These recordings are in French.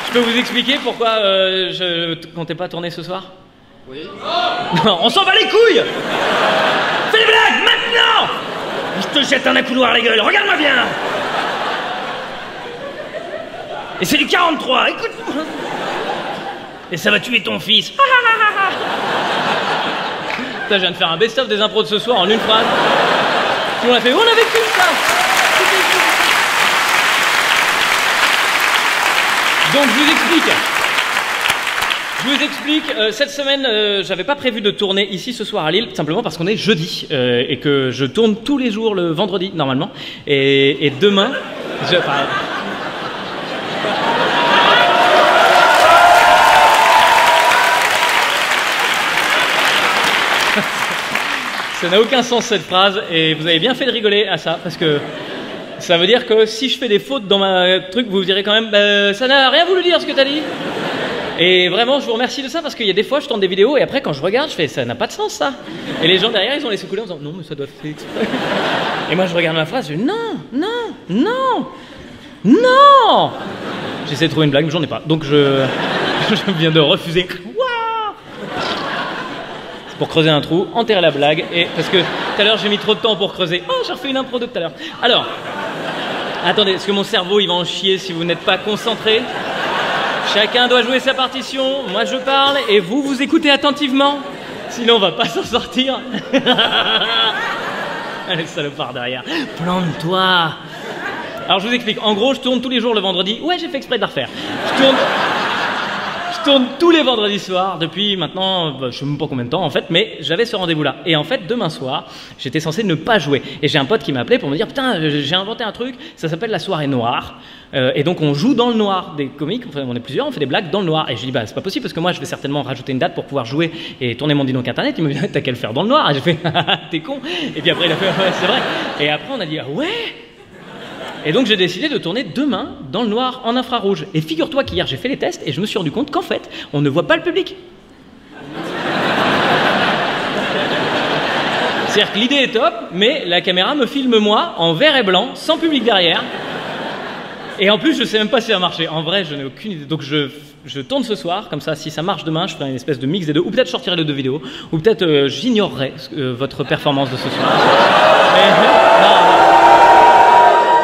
Je peux vous expliquer pourquoi je comptais pas tourner ce soir? Oui. Non, on s'en bat les couilles. Fais des blagues maintenant. Je te jette un accoudoir à la gueule, regarde-moi bien. Et c'est du 43, écoute-moi. Et ça va tuer ton fils. Putain, je viens de faire un best-of des impros de ce soir en une phrase. Tout le monde a fait, on a vécu ça. Donc je vous explique, cette semaine, j'avais pas prévu de tourner ici ce soir à Lille, simplement parce qu'on est jeudi, et que je tourne tous les jours le vendredi, normalement. Et demain, ça n'a aucun sens cette phrase, et vous avez bien fait de rigoler à ça, parce que ça veut dire que si je fais des fautes dans ma truc, vous vous direz quand même, ça n'a rien voulu dire ce que t'as dit. Et vraiment, je vous remercie de ça, parce qu'il y a des fois, je tourne des vidéos, et après, quand je regarde, je fais, ça n'a pas de sens, ça. Et les gens derrière, ils ont les secoués en disant, non, mais ça doit faire exprès. Et moi, je regarde ma phrase, je dis, non, non, non, non. J'essaie de trouver une blague, mais j'en ai pas. Donc, je viens de refuser. Pour creuser un trou, enterrer la blague, et parce que tout à l'heure j'ai mis trop de temps pour creuser. Oh, j'ai refait une impro de tout à l'heure. Alors, attendez, parce que mon cerveau il va en chier si vous n'êtes pas concentré. Chacun doit jouer sa partition, moi je parle, et vous, vous écoutez attentivement. Sinon on va pas s'en sortir. Allez, salopard derrière. Plante-toi. Alors je vous explique, en gros je tourne tous les jours le vendredi. Ouais, j'ai fait exprès de la refaire. Je tourne tous les vendredis soirs depuis maintenant, je sais même pas combien de temps en fait, mais j'avais ce rendez-vous-là. Et en fait, demain soir, j'étais censé ne pas jouer. Et j'ai un pote qui m'a appelé pour me dire, putain, j'ai inventé un truc, ça s'appelle la soirée noire. Et donc on joue dans le noir, des comiques, enfin, on est plusieurs, on fait des blagues dans le noir. Et je lui dis, bah c'est pas possible parce que moi je vais certainement rajouter une date pour pouvoir jouer et tourner mon donc internet. Il me dit, t'as qu'à le faire dans le noir. Et j'ai fait, t'es con. Et puis après il a fait, ouais, c'est vrai. Et après on a dit, ah ouais. Et donc j'ai décidé de tourner demain dans le noir en infrarouge. Et figure-toi qu'hier j'ai fait les tests et je me suis rendu compte qu'en fait, on ne voit pas le public. C'est-à-dire que l'idée est top, mais la caméra me filme moi en vert et blanc, sans public derrière. Et en plus, je sais même pas si ça va marcher. En vrai, je n'ai aucune idée. Donc je tourne ce soir, comme ça, si ça marche demain, je ferai une espèce de mix des deux. Ou peut-être je sortirai les deux vidéos. Ou peut-être j'ignorerai votre performance de ce soir. Non.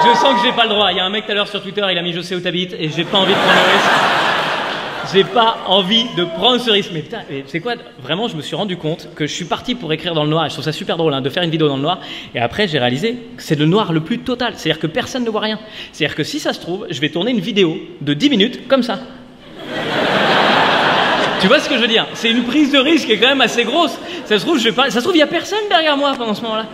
Je sens que j'ai pas le droit. Il y a un mec tout à l'heure sur Twitter, il a mis je sais où t'habites et j'ai pas envie de prendre le risque. J'ai pas envie de prendre ce risque. Mais putain, c'est quoi? Vraiment, je me suis rendu compte que je suis parti pour écrire dans le noir. Et je trouve ça super drôle de faire une vidéo dans le noir. Et après, j'ai réalisé que c'est le noir le plus total. C'est-à-dire que personne ne voit rien. C'est-à-dire que si ça se trouve, je vais tourner une vidéo de 10 minutes comme ça. Tu vois ce que je veux dire? C'est une prise de risque qui est quand même assez grosse. Ça se trouve, il y a personne derrière moi pendant ce moment-là.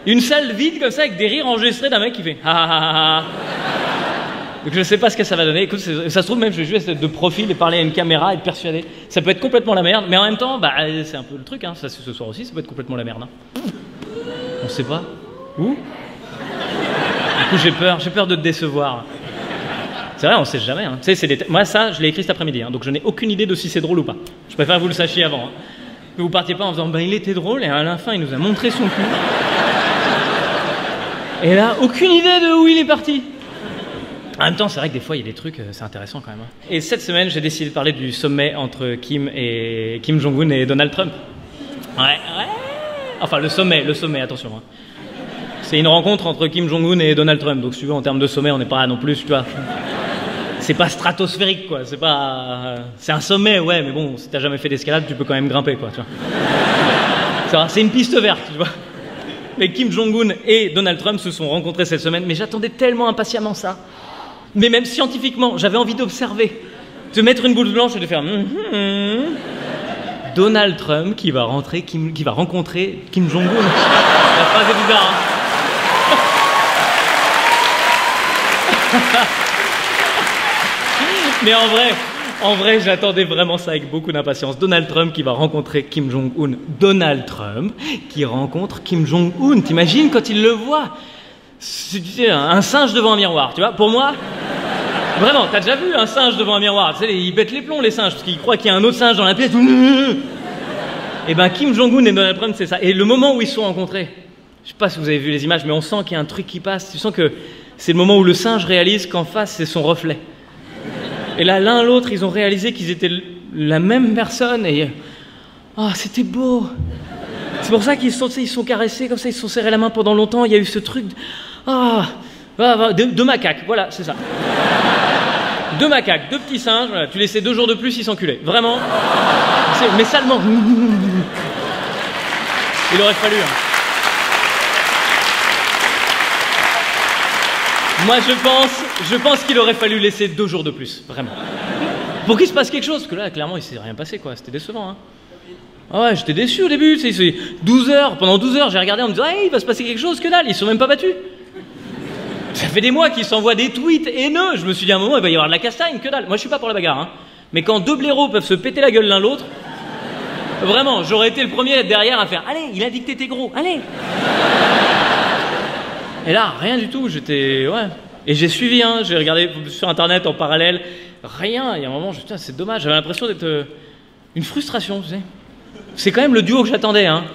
Une salle vide comme ça avec des rires enregistrés d'un mec qui fait ha ha ha ha. Donc je sais pas ce que ça va donner. Écoute, ça se trouve même je vais jouer de profil et parler à une caméra et être persuadé. Ça peut être complètement la merde, mais en même temps, bah c'est un peu le truc. Hein. Ça, ce soir aussi, ça peut être complètement la merde. Hein. On sait pas. Où? Du coup, j'ai peur de te décevoir. C'est vrai, on sait jamais. Hein. Tu sais, moi ça, je l'ai écrit cet après-midi, hein, donc je n'ai aucune idée de si c'est drôle ou pas. Je préfère que vous le sachiez avant. Hein. Que vous partiez pas en disant, bah il était drôle et à la fin il nous a montré son cul. Et là, aucune idée de où il est parti. En même temps, c'est vrai que des fois, il y a des trucs, c'est intéressant quand même. Hein. Et cette semaine, j'ai décidé de parler du sommet entre Kim Jong-un et Donald Trump. Ouais. Enfin, le sommet, attention. Hein. C'est une rencontre entre Kim Jong-un et Donald Trump. Donc, si tu veux, en termes de sommet, on n'est pas non plus, tu vois. C'est pas stratosphérique, quoi. C'est un sommet, ouais, mais bon, si t'as jamais fait d'escalade, tu peux quand même grimper, quoi, tu vois. C'est une piste verte, tu vois. Mais Kim Jong-un et Donald Trump se sont rencontrés cette semaine, mais j'attendais tellement impatiemment ça. Mais même scientifiquement, j'avais envie d'observer, de mettre une boule blanche et de faire Donald Trump qui va rencontrer Kim Jong-un. La phrase est bizarre, hein. Mais en vrai, j'attendais vraiment ça avec beaucoup d'impatience. Donald Trump qui va rencontrer Kim Jong-un. Donald Trump qui rencontre Kim Jong-un. T'imagines quand il le voit? C'est un singe devant un miroir, tu vois. Pour moi, vraiment, t'as déjà vu un singe devant un miroir? Tu sais, ils pètent les plombs, les singes, parce qu'ils croient qu'il y a un autre singe dans la pièce. Et ben, Kim Jong-un et Donald Trump, c'est ça. Et le moment où ils se sont rencontrés, je sais pas si vous avez vu les images, mais on sent qu'il y a un truc qui passe. Tu sens que c'est le moment où le singe réalise qu'en face, c'est son reflet. Et là, l'un l'autre, ils ont réalisé qu'ils étaient la même personne et... Ah, c'était beau. C'est pour ça qu'ils ils sont caressés comme ça, ils se sont serrés la main pendant longtemps. Il y a eu ce truc... Deux macaques, voilà, c'est ça. Deux macaques, deux petits singes, voilà. Tu laissais 2 jours de plus, ils s'enculaient. Vraiment. Mais salement. Il aurait fallu... Hein. Moi, je pense qu'il aurait fallu laisser 2 jours de plus, vraiment. Pour qu'il se passe quelque chose, parce que là, clairement, il s'est rien passé, quoi. C'était décevant, hein. Ah ouais, j'étais déçu au début, c'est 12 heures, pendant 12 heures, j'ai regardé en me disant « Hey, il va se passer quelque chose, que dalle, ils sont même pas battus !» Ça fait des mois qu'ils s'envoient des tweets haineux, je me suis dit à un moment, il va y avoir de la castagne, que dalle. Moi, je suis pas pour la bagarre, hein. Mais quand 2 blaireaux peuvent se péter la gueule l'un l'autre, vraiment, j'aurais été le premier à être derrière à faire « Allez, il a dit que t'étais gros, allez !» Et là, rien du tout, j'étais... Ouais. Et j'ai suivi, hein, j'ai regardé sur Internet en parallèle, rien. Il y a un moment, putain, c'est dommage, j'avais l'impression d'être... une frustration, tu sais. C'est quand même le duo que j'attendais, hein.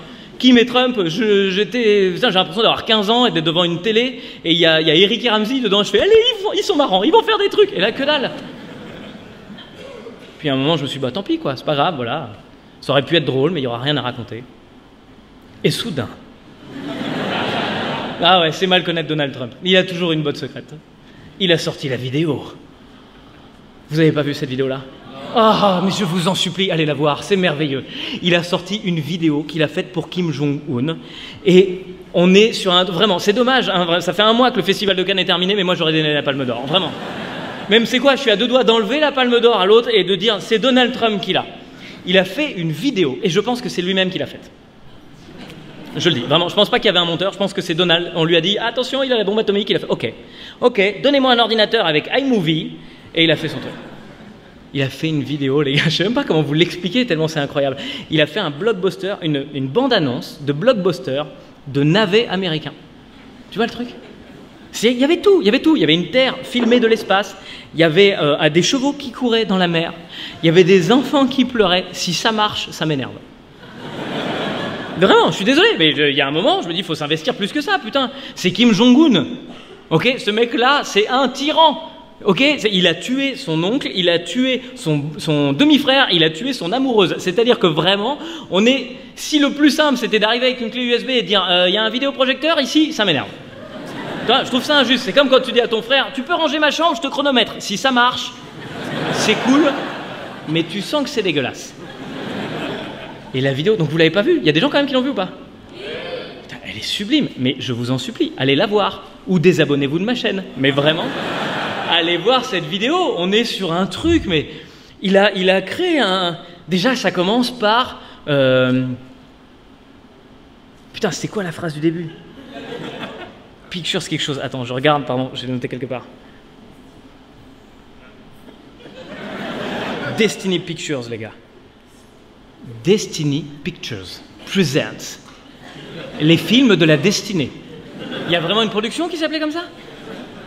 Kim et Trump, j'ai l'impression d'avoir 15 ans et d'être devant une télé, et il y a Eric et Ramsey dedans, je fais, allez, ils sont marrants, ils vont faire des trucs, et là, que dalle. Puis à un moment, je me suis dit, bah tant pis, quoi, c'est pas grave, voilà. Ça aurait pu être drôle, mais il n'y aura rien à raconter. Et soudain... Ah ouais, c'est mal connaître Donald Trump. Il a toujours une botte secrète. Il a sorti la vidéo. Vous avez pas vu cette vidéo-là? Ah, mais je vous en supplie, allez la voir, c'est merveilleux. Il a sorti une vidéo qu'il a faite pour Kim Jong-un. Et on est sur un... Vraiment, c'est dommage, hein, ça fait 1 mois que le festival de Cannes est terminé, mais moi j'aurais donné la Palme d'Or, vraiment. Même c'est quoi, je suis à 2 doigts d'enlever la Palme d'Or à l'autre et de dire c'est Donald Trump qui l'a. Il a fait une vidéo, et je pense que c'est lui-même qui l'a faite. Je le dis, vraiment, je pense pas qu'il y avait un monteur, je pense que c'est Donald. On lui a dit, attention, il a la bombe atomique, il a fait, ok, donnez-moi un ordinateur avec iMovie, et il a fait son truc. Il a fait une vidéo, les gars, je sais même pas comment vous l'expliquer, tellement c'est incroyable. Il a fait un blockbuster, une bande-annonce de blockbuster de navets américains. Tu vois le truc? Il y avait tout, il y avait une terre filmée de l'espace, il y avait des chevaux qui couraient dans la mer, il y avait des enfants qui pleuraient. Si ça marche, ça m'énerve. Vraiment, je suis désolé, mais il y a un moment, je me dis, il faut s'investir plus que ça, putain. C'est Kim Jong-un, ok? Ce mec-là, c'est un tyran, ok? Il a tué son oncle, il a tué son demi-frère, il a tué son amoureuse. C'est-à-dire que vraiment, on est... Si le plus simple, c'était d'arriver avec une clé USB et de dire, il y a un vidéoprojecteur ici, ça m'énerve. Je trouve ça injuste. C'est comme quand tu dis à ton frère, tu peux ranger ma chambre, je te chronomètre. Si ça marche, c'est cool, mais tu sens que c'est dégueulasse. Et la vidéo, donc vous l'avez pas vue? Il y a des gens quand même qui l'ont vue ou pas? Putain, elle est sublime, mais je vous en supplie, allez la voir. Ou désabonnez-vous de ma chaîne. Mais vraiment, allez voir cette vidéo. On est sur un truc, mais il a créé un... Déjà, ça commence par... Putain, c'était quoi la phrase du début? Pictures quelque chose. Attends, je regarde, pardon, j'ai noté quelque part. Destiny Pictures, les gars. Destiny Pictures presents les films de la destinée. Il y a vraiment une production qui s'appelait comme ça.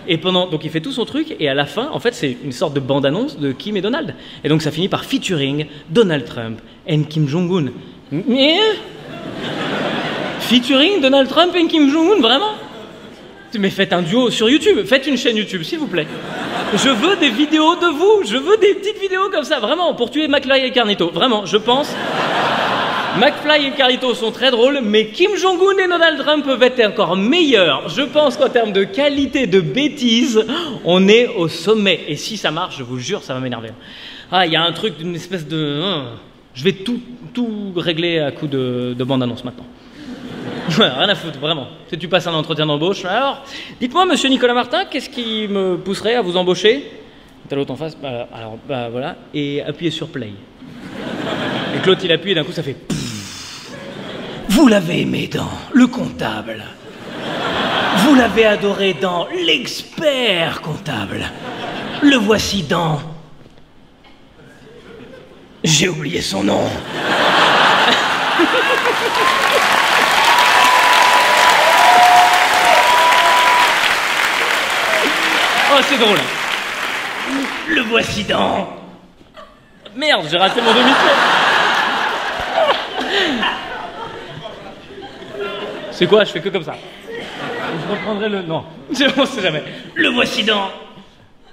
Et donc il fait tout son truc et à la fin, en fait, c'est une sorte de bande-annonce de Kim et Donald. Et donc ça finit par featuring Donald Trump et Kim Jong-un. Mais featuring Donald Trump et Kim Jong-un, vraiment? Mais faites un duo sur YouTube, faites une chaîne YouTube, s'il vous plaît. Je veux des vidéos de vous, je veux des petites vidéos comme ça, vraiment, pour tuer McFly et Carlito. Vraiment, je pense. McFly et Carlito sont très drôles, mais Kim Jong-un et Donald Trump peuvent être encore meilleurs. Je pense qu'en termes de qualité de bêtises, on est au sommet. Et si ça marche, je vous jure, ça va m'énerver. Ah, il y a un truc d'une espèce de... Je vais tout régler à coup de bande-annonce maintenant. Rien à foutre, vraiment. Si tu passes un entretien d'embauche, alors, dites-moi, monsieur Nicolas Martin, qu'est-ce qui me pousserait à vous embaucher? T'as l'autre en face, voilà, et appuyez sur play. Et Claude, il appuie et d'un coup, ça fait... Vous l'avez aimé dans Le Comptable. Vous l'avez adoré dans L'Expert Comptable. Le voici dans... J'ai oublié son nom. Oh, c'est drôle. Le voici dans... Merde, j'ai raté mon demi-tour. C'est quoi? Je fais que comme ça. Je reprendrai le... Non, c'est bon, c'est jamais. Le voici dans...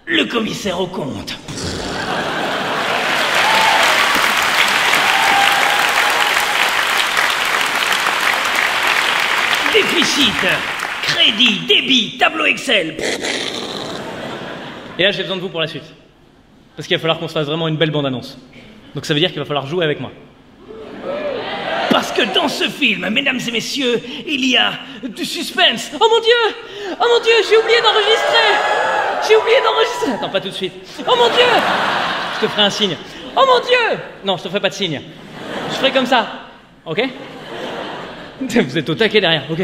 Le commissaire au compte. réussite, crédit, débit, tableau Excel. Et là, j'ai besoin de vous pour la suite. Parce qu'il va falloir qu'on se fasse vraiment une belle bande-annonce. Donc ça veut dire qu'il va falloir jouer avec moi. Parce que dans ce film, mesdames et messieurs, il y a du suspense. Oh mon Dieu! Oh mon Dieu, j'ai oublié d'enregistrer! J'ai oublié d'enregistrer! Attends, pas tout de suite. Oh mon Dieu! Je te ferai un signe. Oh mon Dieu! Non, je te ferai pas de signe. Je ferai comme ça. Ok? Vous êtes au taquet derrière, ok.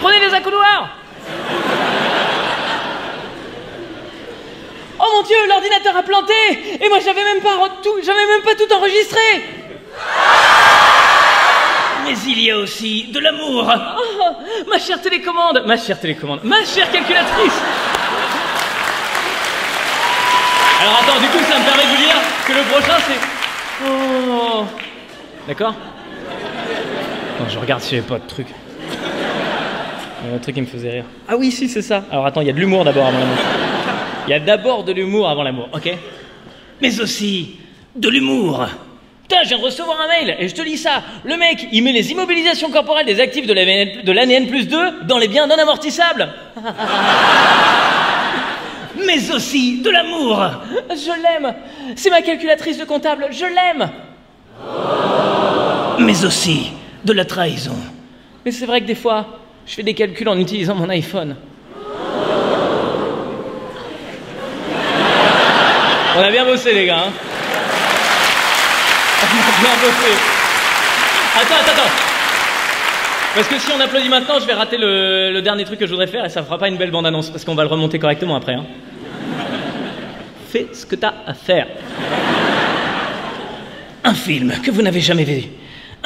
Prenez les accoudoirs! Oh mon Dieu, l'ordinateur a planté! Et moi j'avais même pas tout enregistré! Mais il y a aussi de l'amour! Oh, ma chère télécommande! Ma chère calculatrice! Alors attends, du coup ça me permet de vous dire que le prochain c'est... Oh... D'accord? Non, je regarde si j'avais pas de truc. Il y a un truc qui me faisait rire. Ah oui, si, c'est ça. Alors attends, il y a de l'humour d'abord avant l'amour. Il y a d'abord de l'humour avant l'amour, ok? Mais aussi de l'humour. Putain, je viens de recevoir un mail et je te lis ça. Le mec, il met les immobilisations corporelles des actifs de l'année N+2 dans les biens non amortissables. Mais aussi de l'amour. Je l'aime. C'est ma calculatrice de comptable. Je l'aime. Mais aussi de la trahison. Mais c'est vrai que des fois, je fais des calculs en utilisant mon iPhone. On a bien bossé, les gars. Hein. On a bien bossé. Attends. Parce que si on applaudit maintenant, je vais rater le dernier truc que je voudrais faire et ça fera pas une belle bande-annonce parce qu'on va le remonter correctement après. Hein. Fais ce que t'as à faire. Un film que vous n'avez jamais vu.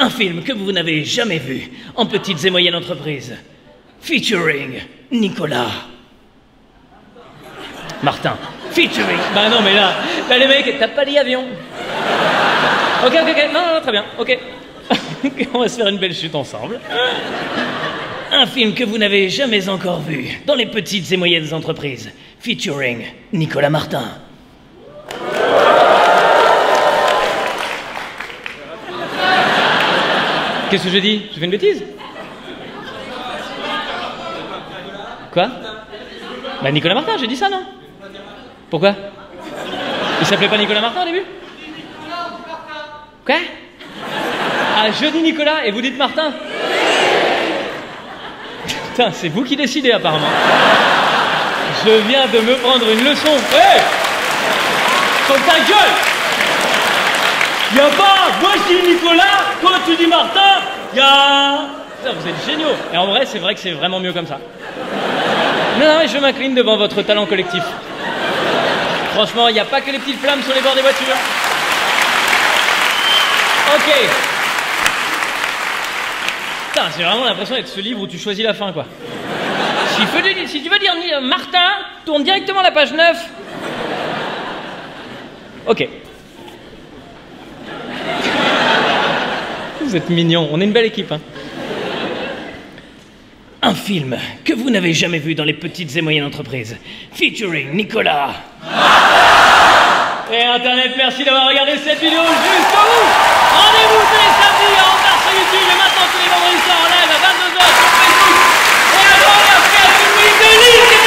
Un film que vous n'avez jamais vu en petites et moyennes entreprises. Featuring Nicolas. Martin. Featuring. Bah non mais là les mecs, t'as pas dit avion. Ok, non, très bien, ok. On va se faire une belle chute ensemble. Un film que vous n'avez jamais encore vu dans les petites et moyennes entreprises. Featuring Nicolas Martin. Qu'est-ce que j'ai dit? J'ai fait une bêtise? Quoi? Bah Nicolas Martin, j'ai dit ça, non? Pourquoi? Il s'appelait pas Nicolas Martin au début? Quoi? Ah, je dis Nicolas et vous dites Martin? Putain, c'est vous qui décidez apparemment. Je viens de me prendre une leçon. Hé! Comme ta gueule! Y'a pas, moi je dis Nicolas, toi tu dis Martin, y'a... Putain, vous êtes géniaux. Et en vrai que c'est vraiment mieux comme ça. Non, je m'incline devant votre talent collectif. Franchement, il n'y a pas que les petites flammes sur les bords des voitures. Ok. Putain, j'ai vraiment l'impression d'être ce livre où tu choisis la fin, quoi. Si tu veux dire Martin, tourne directement la page 9. Ok. Vous êtes mignons, on est une belle équipe, hein. Un film que vous n'avez jamais vu dans les petites et moyennes entreprises. Featuring Nicolas. Et Internet, merci d'avoir regardé cette vidéo jusqu'au bout. Rendez-vous tous les samedis en retard sur YouTube et maintenant tous les vendredis soirs en live à 22h sur Facebook. Et alors, on va faire une nuit de ligue.